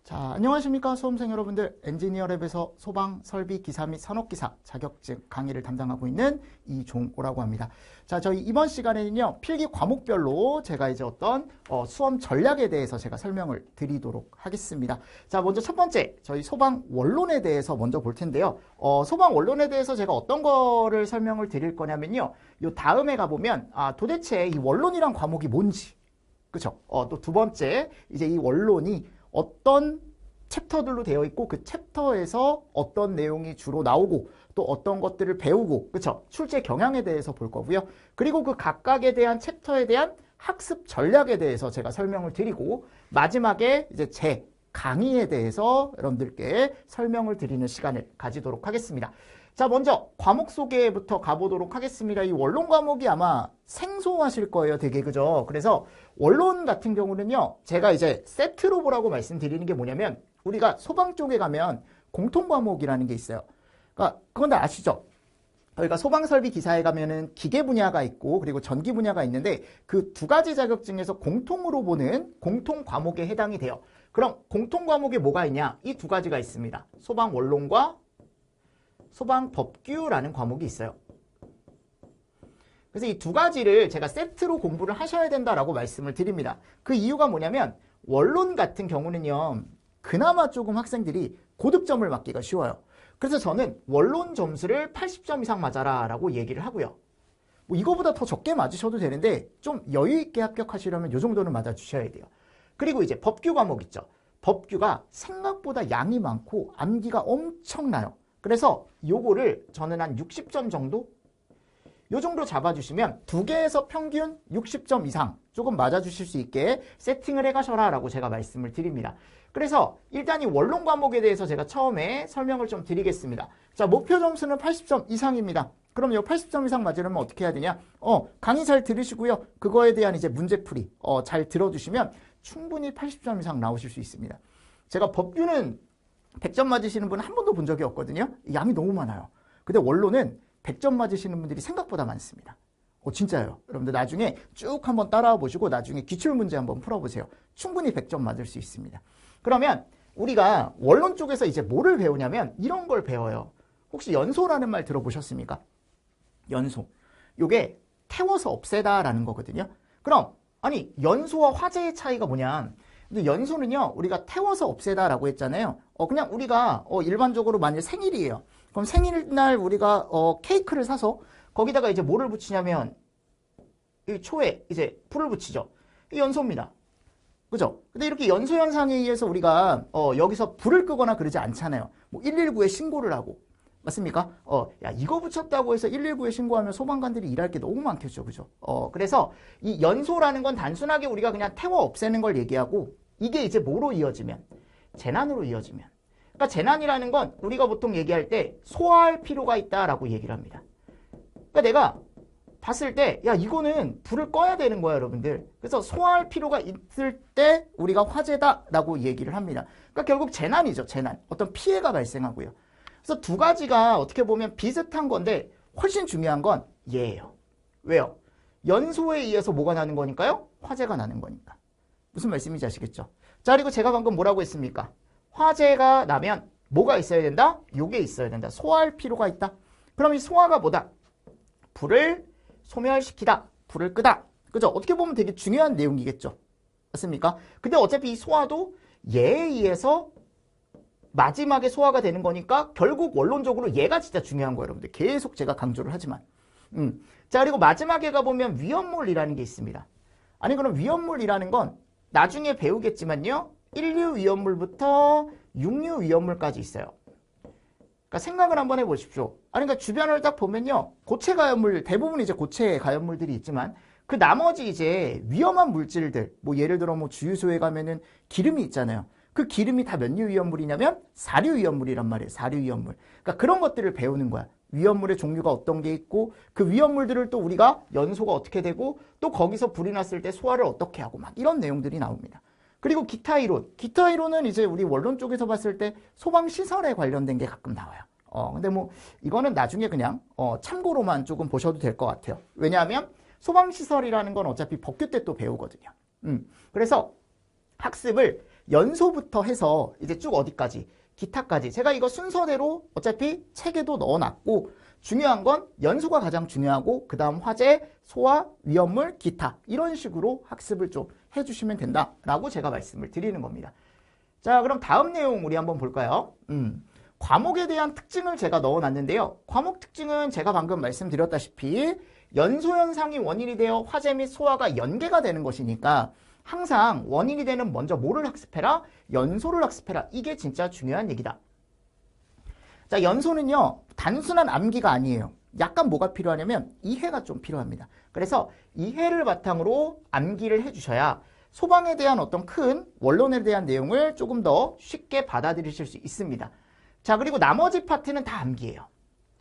자, 안녕하십니까 수험생 여러분들. 엔지니어랩에서 소방, 설비, 기사 및 산업기사 자격증 강의를 담당하고 있는 이종호라고 합니다. 자, 저희 이번 시간에는요 필기 과목별로 제가 이제 어떤 수험 전략에 대해서 제가 설명을 드리도록 하겠습니다. 자, 먼저 첫 번째 저희 소방 원론에 대해서 먼저 볼 텐데요. 소방 원론에 대해서 제가 어떤 거를 설명을 드릴 거냐면요, 요 다음에 가보면 도대체 이 원론이란 과목이 뭔지, 그쵸? 또 두 번째 이제 이 원론이 어떤 챕터들로 되어 있고 그 챕터에서 어떤 내용이 주로 나오고 또 어떤 것들을 배우고, 그쵸? 출제 경향에 대해서 볼 거고요. 그리고 그 각각에 대한 챕터에 대한 학습 전략에 대해서 제가 설명을 드리고, 마지막에 이제 제 강의에 대해서 여러분들께 설명을 드리는 시간을 가지도록 하겠습니다. 자, 먼저 과목 소개부터 가보도록 하겠습니다. 이 원론 과목이 아마 생소하실 거예요, 되게, 그죠? 그래서 원론 같은 경우는요, 제가 이제 세트로 보라고 말씀드리는 게 뭐냐면, 우리가 소방 쪽에 가면 공통 과목이라는 게 있어요. 그러니까 그건 다 아시죠? 저희가 소방설비 기사에 가면은 기계 분야가 있고 그리고 전기 분야가 있는데, 그 두 가지 자격증에서 공통으로 보는 공통 과목에 해당이 돼요. 그럼 공통 과목에 뭐가 있냐? 이 두 가지가 있습니다. 소방 원론과 소방 법규라는 과목이 있어요. 그래서 이 두 가지를 제가 세트로 공부를 하셔야 된다라고 말씀을 드립니다. 그 이유가 뭐냐면, 원론 같은 경우는요, 그나마 조금 학생들이 고득점을 맞기가 쉬워요. 그래서 저는 원론 점수를 80점 이상 맞아라 라고 얘기를 하고요. 뭐 이거보다 더 적게 맞으셔도 되는데 좀 여유 있게 합격하시려면 이 정도는 맞아주셔야 돼요. 그리고 이제 법규 과목 있죠. 법규가 생각보다 양이 많고 암기가 엄청나요. 그래서 요거를 저는 한 60점 정도? 요 정도 잡아주시면 두 개에서 평균 60점 이상 조금 맞아주실 수 있게 세팅을 해가셔라 라고 제가 말씀을 드립니다. 그래서 일단 이 원론 과목에 대해서 제가 처음에 설명을 좀 드리겠습니다. 자, 목표 점수는 80점 이상입니다. 그럼 이 80점 이상 맞으려면 어떻게 해야 되냐? 강의 잘 들으시고요. 그거에 대한 이제 문제풀이 잘 들어주시면 충분히 80점 이상 나오실 수 있습니다. 제가 법규는 100점 맞으시는 분은 한 번도 본 적이 없거든요. 양이 너무 많아요. 근데 원론은 100점 맞으시는 분들이 생각보다 많습니다. 진짜요. 여러분들 나중에 쭉 한번 따라와 보시고 나중에 기출문제 한번 풀어보세요. 충분히 100점 맞을 수 있습니다. 그러면 우리가 원론 쪽에서 이제 뭐를 배우냐면 이런 걸 배워요. 혹시 연소라는 말 들어보셨습니까? 연소. 요게 태워서 없애다라는 거거든요. 그럼 아니 연소와 화재의 차이가 뭐냐? 근데 연소는요, 우리가 태워서 없애다라고 했잖아요. 그냥 우리가 일반적으로 만약 생일이에요. 그럼 생일날 우리가 케이크를 사서 거기다가 이제 뭐를 붙이냐면 이 초에 이제 불을 붙이죠. 이 연소입니다. 그죠? 근데 이렇게 연소 현상에 의해서 우리가 여기서 불을 끄거나 그러지 않잖아요. 뭐 119에 신고를 하고. 맞습니까? 야, 이거 붙였다고 해서 119에 신고하면 소방관들이 일할 게 너무 많겠죠. 그죠? 그래서 이 연소라는 건 단순하게 우리가 그냥 태워 없애는 걸 얘기하고, 이게 이제 뭐로 이어지면? 재난으로 이어지면. 그러니까 재난이라는 건 우리가 보통 얘기할 때 소화할 필요가 있다라고 얘기를 합니다. 그러니까 내가 봤을 때, 야, 이거는 불을 꺼야 되는 거야, 여러분들. 그래서 소화할 필요가 있을 때 우리가 화재다라고 얘기를 합니다. 그러니까 결국 재난이죠, 재난. 어떤 피해가 발생하고요. 그래서 두 가지가 어떻게 보면 비슷한 건데 훨씬 중요한 건 얘예요. 왜요? 연소에 의해서 뭐가 나는 거니까요? 화재가 나는 거니까. 무슨 말씀인지 아시겠죠? 자, 그리고 제가 방금 뭐라고 했습니까? 화재가 나면 뭐가 있어야 된다? 요게 있어야 된다. 소화할 필요가 있다. 그럼 이 소화가 뭐다? 불을 소멸시키다. 불을 끄다. 그죠? 어떻게 보면 되게 중요한 내용이겠죠. 맞습니까? 근데 어차피 이 소화도 얘에 의해서 마지막에 소화가 되는 거니까 결국 원론적으로 얘가 진짜 중요한 거예요, 여러분들. 계속 제가 강조를 하지만. 자, 그리고 마지막에 가보면 위험물이라는 게 있습니다. 아니, 그럼 위험물이라는 건 나중에 배우겠지만요, 1류 위험물부터 6류 위험물까지 있어요. 그러니까 생각을 한번 해보십시오. 아니, 그러니까 주변을 딱 보면요, 고체 가연물, 대부분 이제 고체 가연물들이 있지만 그 나머지 이제 위험한 물질들, 뭐 예를 들어 뭐 주유소에 가면은 기름이 있잖아요. 그 기름이 다 몇 류 위험물이냐면 4류 위험물이란 말이에요. 4류 위험물. 그러니까 그런 것들을 배우는 거야. 위험물의 종류가 어떤 게 있고 그 위험물들을 또 우리가 연소가 어떻게 되고 또 거기서 불이 났을 때 소화를 어떻게 하고 막 이런 내용들이 나옵니다. 그리고 기타 이론. 기타 이론은 이제 우리 원론 쪽에서 봤을 때 소방시설에 관련된 게 가끔 나와요. 근데 뭐 이거는 나중에 그냥 참고로만 조금 보셔도 될 것 같아요. 왜냐하면 소방시설이라는 건 어차피 법규 때 또 배우거든요. 그래서 학습을 연소부터 해서 이제 쭉 어디까지? 기타까지. 제가 이거 순서대로 어차피 책에도 넣어놨고 중요한 건 연소가 가장 중요하고 그 다음 화재, 소화, 위험물, 기타 이런 식으로 학습을 좀 해주시면 된다라고 제가 말씀을 드리는 겁니다. 자, 그럼 다음 내용 우리 한번 볼까요? 과목에 대한 특징을 제가 넣어놨는데요. 과목 특징은 제가 방금 말씀드렸다시피 연소현상이 원인이 되어 화재 및 소화가 연계가 되는 것이니까 항상 원인이 되는 먼저 뭐를 학습해라? 연소를 학습해라. 이게 진짜 중요한 얘기다. 자, 연소는요. 단순한 암기가 아니에요. 약간 뭐가 필요하냐면 이해가 좀 필요합니다. 그래서 이해를 바탕으로 암기를 해주셔야 소방에 대한 어떤 큰 원론에 대한 내용을 조금 더 쉽게 받아들이실 수 있습니다. 자, 그리고 나머지 파트는 다 암기예요.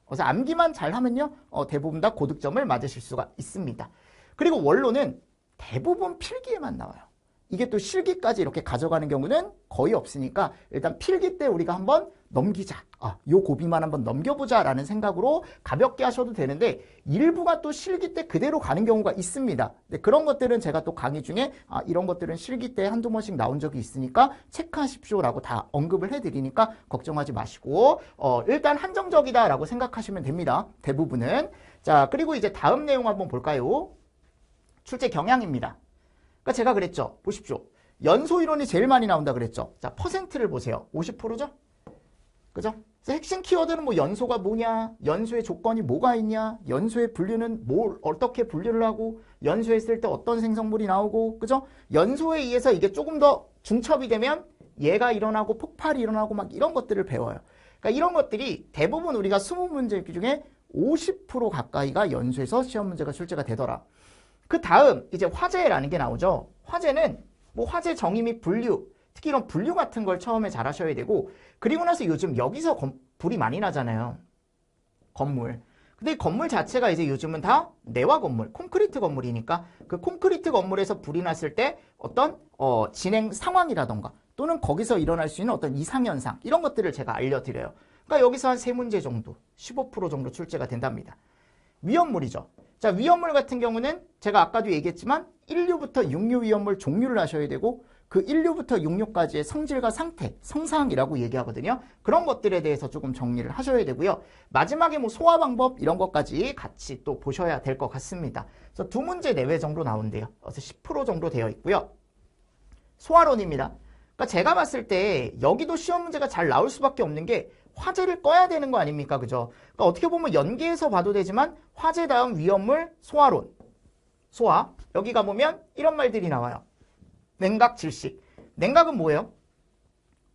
그래서 암기만 잘하면요. 대부분 다 고득점을 맞으실 수가 있습니다. 그리고 원론은 대부분 필기에만 나와요. 이게 또 실기까지 이렇게 가져가는 경우는 거의 없으니까 일단 필기 때 우리가 한번 넘기자. 요 고비만 한번 넘겨보자 라는 생각으로 가볍게 하셔도 되는데 일부가 또 실기 때 그대로 가는 경우가 있습니다. 근데 그런 것들은 제가 또 강의 중에 이런 것들은 실기 때 한두 번씩 나온 적이 있으니까 체크하십시오라고 다 언급을 해드리니까 걱정하지 마시고 일단 한정적이다라고 생각하시면 됩니다. 대부분은. 자, 그리고 이제 다음 내용 한번 볼까요? 출제 경향입니다. 그러니까 제가 그랬죠. 보십시오. 연소 이론이 제일 많이 나온다 그랬죠. 자, 퍼센트를 보세요. 50%죠? 그죠? 그래서 핵심 키워드는 뭐 연소가 뭐냐, 연소의 조건이 뭐가 있냐, 연소의 분류는 뭘 어떻게 분류를 하고, 연소했을 때 어떤 생성물이 나오고, 그죠? 연소에 의해서 이게 조금 더 중첩이 되면 얘가 일어나고 폭발이 일어나고 막 이런 것들을 배워요. 그러니까 이런 것들이 대부분 우리가 20문제 중에 50% 가까이가 연소에서 시험 문제가 출제가 되더라. 그 다음 이제 화재라는 게 나오죠. 화재는 뭐 화재 정의 및 분류, 특히 이런 분류 같은 걸 처음에 잘 하셔야 되고, 그리고 나서 요즘 여기서 불이 많이 나잖아요. 건물. 근데 이 건물 자체가 이제 요즘은 다 내화 건물, 콘크리트 건물이니까 그 콘크리트 건물에서 불이 났을 때 어떤 진행 상황이라던가 또는 거기서 일어날 수 있는 어떤 이상현상 이런 것들을 제가 알려드려요. 그러니까 여기서 한 3문제 정도, 15% 정도 출제가 된답니다. 위험물이죠. 자, 위험물 같은 경우는 제가 아까도 얘기했지만 1류부터 6류 위험물 종류를 하셔야 되고 그 1류부터 6류까지의 성질과 상태, 성상이라고 얘기하거든요. 그런 것들에 대해서 조금 정리를 하셔야 되고요. 마지막에 뭐 소화 방법 이런 것까지 같이 또 보셔야 될 것 같습니다. 그래서 2문제 내외 정도 나온대요. 그래서 10% 정도 되어 있고요. 소화론입니다. 그러니까 제가 봤을 때 여기도 시험 문제가 잘 나올 수밖에 없는 게 화재를 꺼야 되는 거 아닙니까? 그죠? 그러니까 어떻게 보면 연계해서 봐도 되지만 화재 다음 위험물 소화론. 소화. 여기 가보면 이런 말들이 나와요. 냉각, 질식. 냉각은 뭐예요?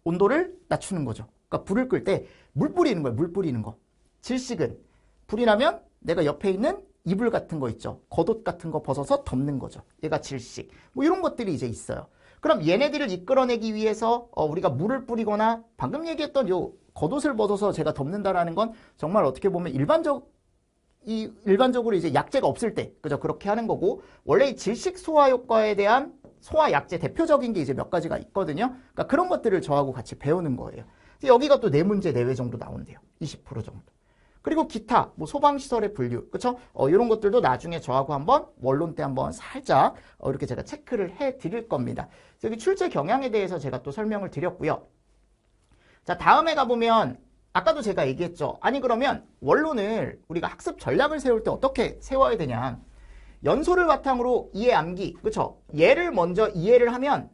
온도를 낮추는 거죠. 그러니까 불을 끌 때 물 뿌리는 거예요. 물 뿌리는 거. 질식은 불이 나면 내가 옆에 있는 이불 같은 거 있죠. 겉옷 같은 거 벗어서 덮는 거죠. 얘가 질식. 뭐 이런 것들이 이제 있어요. 그럼 얘네들을 이끌어내기 위해서 우리가 물을 뿌리거나 방금 얘기했던 요 겉옷을 벗어서 제가 덮는다라는 건 정말 어떻게 보면 일반적으로 이제 약재가 없을 때, 그죠? 그렇게 하는 거고, 원래 이 질식 소화 효과에 대한 소화 약재 대표적인 게 이제 몇 가지가 있거든요. 그러니까 그런 것들을 저하고 같이 배우는 거예요. 여기가 또 4문제 내외 정도 나온대요. 20% 정도. 그리고 기타, 뭐 소방시설의 분류, 그쵸? 이런 것들도 나중에 저하고 한번 원론 때 한번 살짝 이렇게 제가 체크를 해 드릴 겁니다. 여기 출제 경향에 대해서 제가 또 설명을 드렸고요. 자, 다음에 가보면 아까도 제가 얘기했죠. 아니 그러면 원론을 우리가 학습 전략을 세울 때 어떻게 세워야 되냐. 연소를 바탕으로 이해 암기, 그쵸? 얘를 먼저 이해를 하면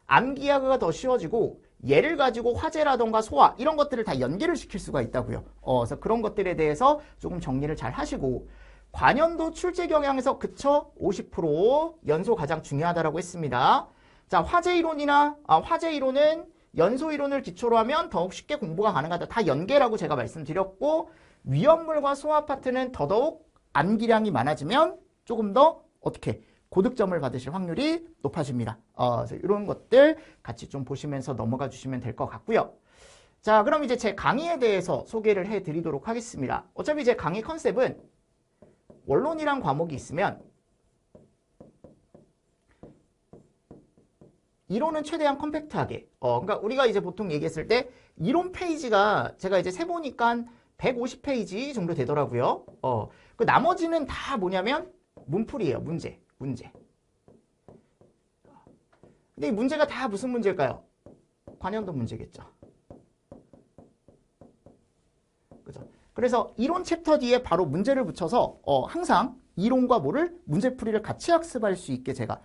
암기하기가 더 쉬워지고 얘를 가지고 화재라던가 소화 이런 것들을 다 연계를 시킬 수가 있다고요. 그래서 그런 것들에 대해서 조금 정리를 잘 하시고 관연도 출제 경향에서 그쵸? 50% 연소 가장 중요하다라고 했습니다. 자, 화재 이론은 연소 이론을 기초로 하면 더욱 쉽게 공부가 가능하다. 다 연계라고 제가 말씀드렸고 위험물과 소화 파트는 더더욱 암기량이 많아지면 조금 더 어떻게 고득점을 받으실 확률이 높아집니다. 그래서 이런 것들 같이 좀 보시면서 넘어가 주시면 될 것 같고요. 자, 그럼 이제 제 강의에 대해서 소개를 해드리도록 하겠습니다. 어차피 제 강의 컨셉은 원론이란 과목이 있으면 이론은 최대한 컴팩트하게. 그러니까 우리가 이제 보통 얘기했을 때 이론 페이지가 제가 이제 세보니까 150페이지 정도 되더라고요. 그 나머지는 다 뭐냐면 문풀이에요. 문제. 근데 이 문제가 다 무슨 문제일까요? 관연도 문제겠죠. 그죠? 그래서 이론 챕터 뒤에 바로 문제를 붙여서 항상 이론과 뭐를 문제풀이를 같이 학습할 수 있게 제가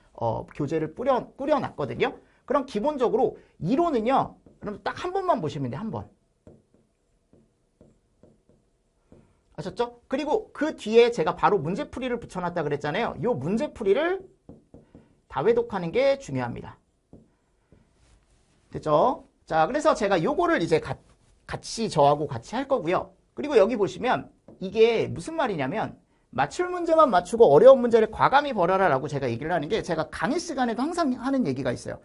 교재를 꾸려놨거든요. 그럼 기본적으로 이론은요. 그럼 딱 한 번만 보시면 돼. 한 번. 아셨죠? 그리고 그 뒤에 제가 바로 문제풀이를 붙여놨다 그랬잖아요. 이 문제풀이를 다회독하는 게 중요합니다. 됐죠? 자, 그래서 제가 요거를 이제 같이 저하고 같이 할 거고요. 그리고 여기 보시면 이게 무슨 말이냐면 맞출 문제만 맞추고 어려운 문제를 과감히 벌여라 라고 제가 얘기를 하는 게 제가 강의 시간에도 항상 하는 얘기가 있어요.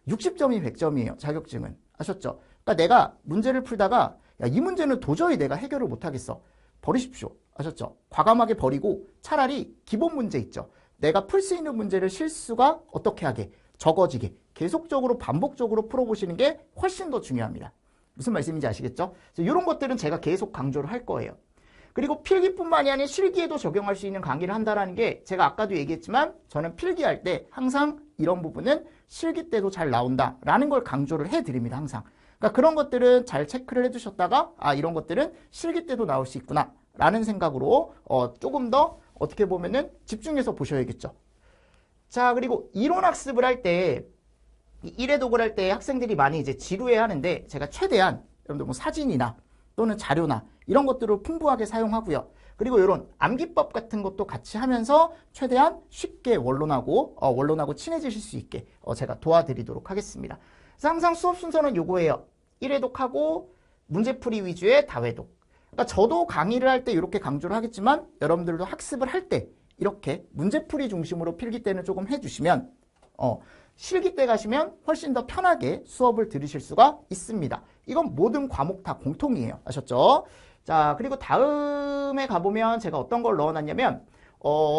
60점이 100점이에요. 자격증은. 아셨죠? 그러니까 내가 문제를 풀다가 야, 이 문제는 도저히 내가 해결을 못하겠어. 버리십시오. 아셨죠? 과감하게 버리고 차라리 기본 문제 있죠. 내가 풀 수 있는 문제를 실수가 어떻게 하게? 적어지게. 계속적으로 반복적으로 풀어보시는 게 훨씬 더 중요합니다. 무슨 말씀인지 아시겠죠? 이런 것들은 제가 계속 강조를 할 거예요. 그리고 필기뿐만이 아닌 실기에도 적용할 수 있는 강의를 한다는 게 제가 아까도 얘기했지만 저는 필기할 때 항상 이런 부분은 실기 때도 잘 나온다라는 걸 강조를 해드립니다. 항상. 그러니까 그런 것들은 잘 체크를 해두셨다가 이런 것들은 실기 때도 나올 수 있구나 라는 생각으로 조금 더 어떻게 보면은 집중해서 보셔야겠죠. 자, 그리고 이론 학습을 할 때 1회독을 할 때 학생들이 많이 이제 지루해 하는데 제가 최대한 여러분들 뭐 사진이나 또는 자료나 이런 것들을 풍부하게 사용하고요. 그리고 이런 암기법 같은 것도 같이 하면서 최대한 쉽게 원론하고 친해지실 수 있게 제가 도와드리도록 하겠습니다. 그래서 항상 수업 순서는 요거예요. 1회독하고 문제풀이 위주의 다회독. 그러니까 저도 강의를 할 때 이렇게 강조를 하겠지만 여러분들도 학습을 할 때 이렇게 문제풀이 중심으로 필기 때는 조금 해주시면 실기 때 가시면 훨씬 더 편하게 수업을 들으실 수가 있습니다. 이건 모든 과목 다 공통이에요. 아셨죠? 자, 그리고 다음에 가보면 제가 어떤 걸 넣어놨냐면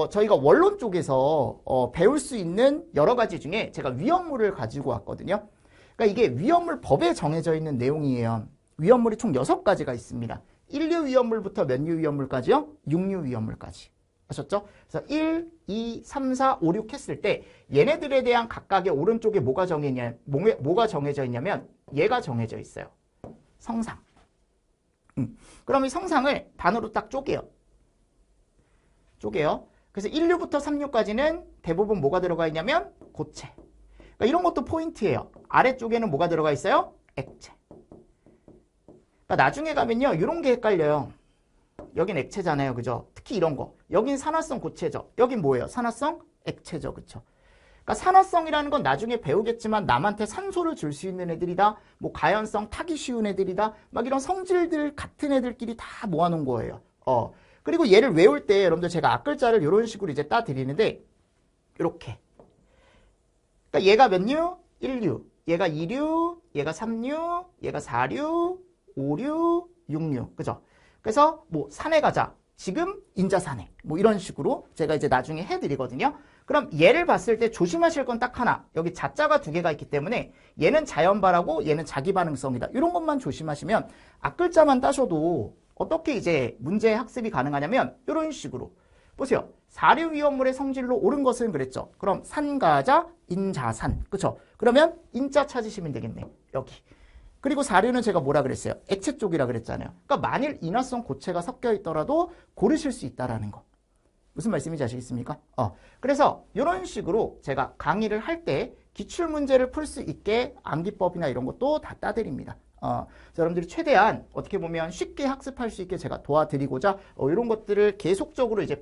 저희가 원론 쪽에서 배울 수 있는 여러 가지 중에 제가 위험물을 가지고 왔거든요. 그러니까 이게 위험물 법에 정해져 있는 내용이에요. 위험물이 총 6가지가 있습니다. 1류 위험물부터 몇 류 위험물까지요? 6류 위험물까지. 아셨죠? 그래서 1, 2, 3, 4, 5, 6 했을 때 얘네들에 대한 각각의 오른쪽에 뭐가 정해져 있냐면 얘가 정해져 있어요. 성상. 그럼 이 성상을 반으로 딱 쪼개요. 그래서 1류부터 3류까지는 대부분 뭐가 들어가 있냐면 고체. 그러니까 이런 것도 포인트예요. 아래쪽에는 뭐가 들어가 있어요? 액체. 그러니까 나중에 가면요. 이런 게 헷갈려요. 여긴 액체잖아요. 그죠? 특히 이런 거. 여긴 산화성 고체죠. 여긴 뭐예요? 산화성 액체죠. 그쵸? 그러니까 산화성이라는 건 나중에 배우겠지만 남한테 산소를 줄 수 있는 애들이다. 뭐 가연성 타기 쉬운 애들이다. 막 이런 성질들 같은 애들끼리 다 모아놓은 거예요. 그리고 얘를 외울 때 여러분들 제가 앞글자를 이런 식으로 이제 따드리는데 이렇게. 그러니까 얘가 몇 류? 1류. 얘가 2류. 얘가 3류. 얘가 4류. 5류. 6류. 그죠? 그래서 뭐 산에 가자. 지금 인자산에. 뭐 이런 식으로 제가 이제 나중에 해드리거든요. 그럼 얘를 봤을 때 조심하실 건 딱 하나. 여기 자자가 2개가 있기 때문에 얘는 자연발하고 얘는 자기반응성이다. 이런 것만 조심하시면 앞글자만 따셔도 어떻게 이제 문제 학습이 가능하냐면 이런 식으로. 보세요. 4류 위험물의 성질로 옳은 것은 그랬죠. 그럼 산가자, 인자산. 그쵸? 그러면 인자 찾으시면 되겠네. 여기. 그리고 4류는 제가 뭐라 그랬어요? 액체 쪽이라 그랬잖아요. 그러니까 만일 인화성 고체가 섞여 있더라도 고르실 수 있다라는 거. 무슨 말씀인지 아시겠습니까? 그래서 이런 식으로 제가 강의를 할 때 기출문제를 풀 수 있게 암기법이나 이런 것도 다 따드립니다. 여러분들이 최대한 어떻게 보면 쉽게 학습할 수 있게 제가 도와드리고자 이런 것들을 계속적으로 이제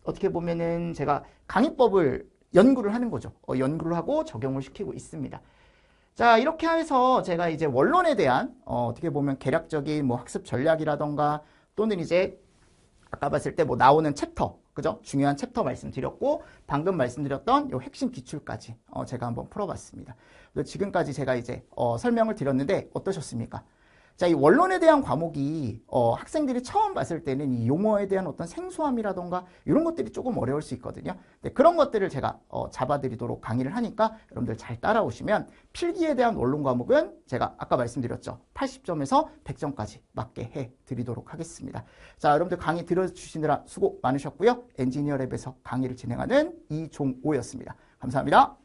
어떻게 보면은 제가 강의법을 연구를 하는 거죠. 연구를 하고 적용을 시키고 있습니다. 자, 이렇게 해서 제가 이제 원론에 대한 어떻게 보면 개략적인 뭐 학습 전략이라던가 또는 이제 아까 봤을 때 뭐 나오는 챕터, 그죠? 중요한 챕터 말씀드렸고 방금 말씀드렸던 요 핵심 기출까지 제가 한번 풀어봤습니다. 지금까지 제가 이제 설명을 드렸는데 어떠셨습니까? 자, 이 원론에 대한 과목이 학생들이 처음 봤을 때는 이 용어에 대한 어떤 생소함이라던가 이런 것들이 조금 어려울 수 있거든요. 근데 그런 것들을 제가 잡아드리도록 강의를 하니까 여러분들 잘 따라오시면 필기에 대한 원론 과목은 제가 아까 말씀드렸죠. 80점에서 100점까지 맞게 해드리도록 하겠습니다. 자, 여러분들 강의 들어주시느라 수고 많으셨고요. 엔지니어랩에서 강의를 진행하는 이종호였습니다. 감사합니다.